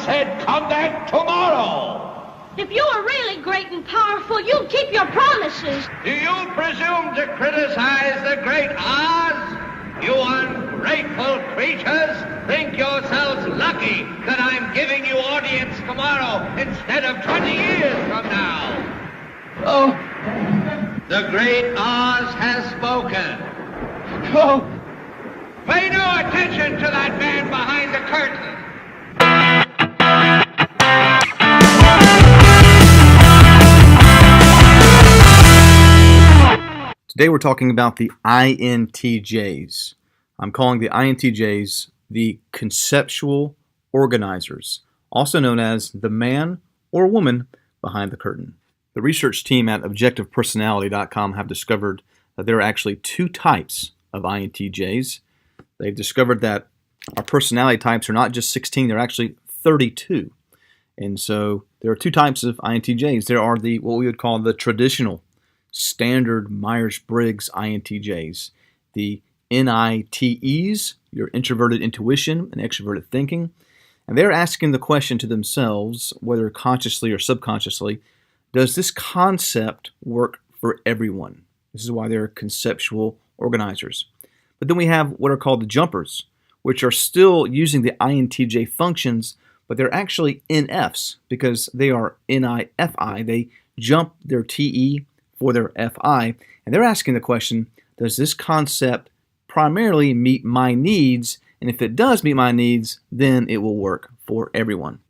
said come back tomorrow. If you were really great and powerful, you'd keep your promises. Do you presume to criticize the great Oz? You ungrateful creatures think yourselves lucky that I'm giving you audience tomorrow instead of 20 years from now. Oh. The great Oz has spoken. Oh. Pay no attention to that man behind the curtain. Today we're talking about the INTJs. I'm calling the INTJs the conceptual organizers, also known as the man or woman behind the curtain. The research team at objectivepersonality.com have discovered that there are actually two types of INTJs. They've discovered that our personality types are not just 16, they're actually 32. And so there are two types of INTJs. There are the what we would call the traditional standard Myers-Briggs INTJs, the NiTes, your introverted intuition and extroverted thinking, and they're asking the question to themselves, whether consciously or subconsciously, does this concept work for everyone? This is why they're conceptual organizers. But then we have what are called the jumpers, which are still using the INTJ functions, but they're actually NFs because they are NiFi. They jump their TE for their FI, and they're asking the question, does this concept primarily meet my needs? And if it does meet my needs, then it will work for everyone.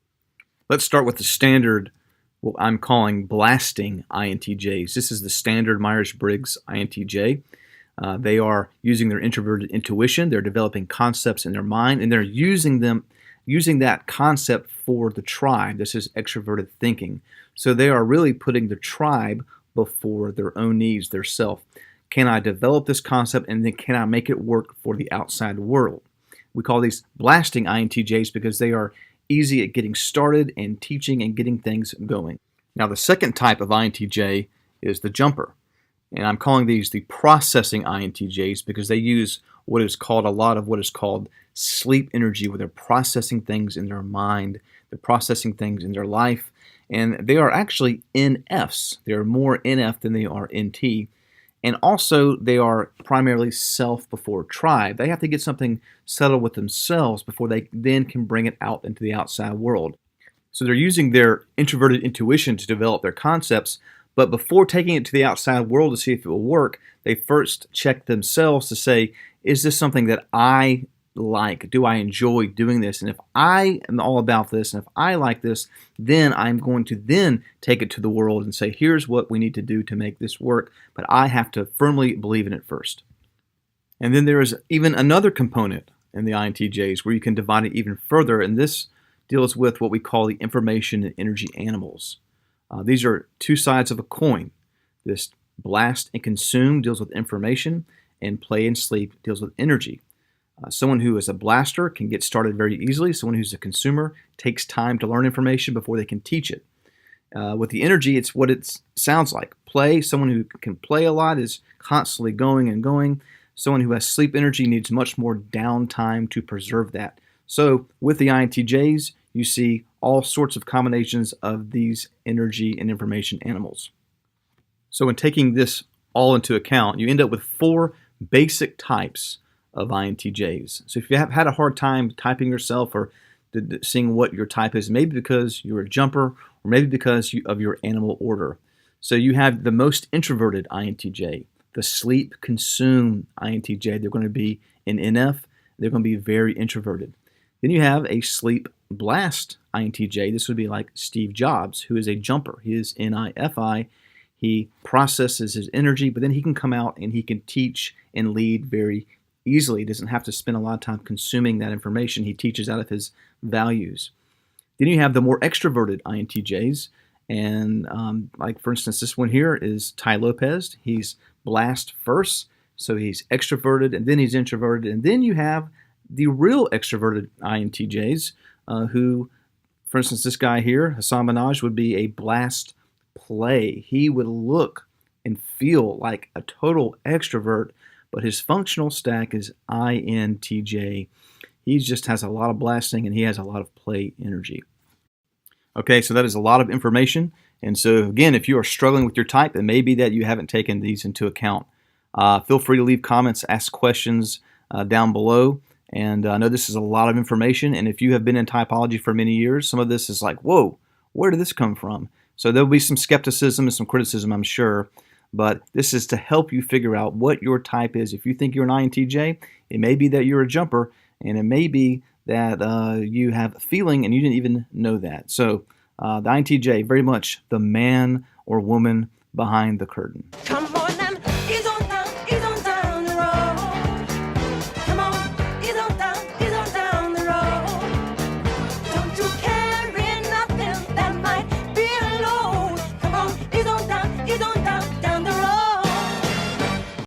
Let's start with the standard, what I'm calling blasting INTJs. This is the standard Myers-Briggs INTJ. They are using their introverted intuition. They're developing concepts in their mind, and they're using that concept for the tribe. This is extroverted thinking. So they are really putting the tribe before their own needs, their self. Can I develop this concept, and then can I make it work for the outside world? We call these blasting INTJs because they are easy at getting started and teaching and getting things going. Now the second type of INTJ is the jumper. And I'm calling these the processing INTJs because they use what is called a lot of what is called sleep energy, where they're processing things in their mind, they're processing things in their life, and they are actually NFs. They are more NF than they are NT. And also, they are primarily self before tribe. They have to get something settled with themselves before they then can bring it out into the outside world. So they're using their introverted intuition to develop their concepts, but before taking it to the outside world to see if it will work, they first check themselves to say, is this something that I like? Do I enjoy doing this? And if I am all about this, and if I like this, then I'm going to then take it to the world and say, here's what we need to do to make this work, but I have to firmly believe in it first. And then there is even another component in the INTJs where you can divide it even further, and this deals with what we call the information and energy animals. These are two sides of a coin. This blast and consume deals with information, and play and sleep deals with energy. Someone who is a blaster can get started very easily. Someone who's a consumer takes time to learn information before they can teach it. With the energy, it's what it sounds like. Play, someone who can play a lot is constantly going and going. Someone who has sleep energy needs much more downtime to preserve that. So with the INTJs, you see all sorts of combinations of these energy and information animals. So in taking this all into account, you end up with four basic types of INTJs. So if you have had a hard time typing yourself or seeing what your type is, maybe because you're a jumper or maybe because of your animal order. So you have the most introverted INTJ, the sleep consume INTJ. They're going to be an NF. They're going to be very introverted. Then you have a sleep blast INTJ. This would be like Steve Jobs, who is a jumper. He is NiFi. He processes his energy, but then he can come out and he can teach and lead very easily. He doesn't have to spend a lot of time consuming that information. He teaches out of his values. Then you have the more extroverted INTJs, and like for instance, this one here is Ty Lopez. He's blast first, so he's extroverted, and then he's introverted, and then you have the real extroverted INTJs, who, for instance, this guy here, Hassan Minaj, would be a blast play. He would look and feel like a total extrovert, but his functional stack is INTJ. He just has a lot of blasting and he has a lot of play energy. Okay, so that is a lot of information. And so again, if you are struggling with your type, it may be that you haven't taken these into account. Feel free to leave comments, ask questions down below. And I know this is a lot of information, and if you have been in typology for many years, some of this is like, whoa, where did this come from? So there'll be some skepticism and some criticism, I'm sure, but this is to help you figure out what your type is. If you think you're an INTJ, it may be that you're a jumper, and it may be that you have a feeling and you didn't even know that. So the INTJ, very much the man or woman behind the curtain. Come on now.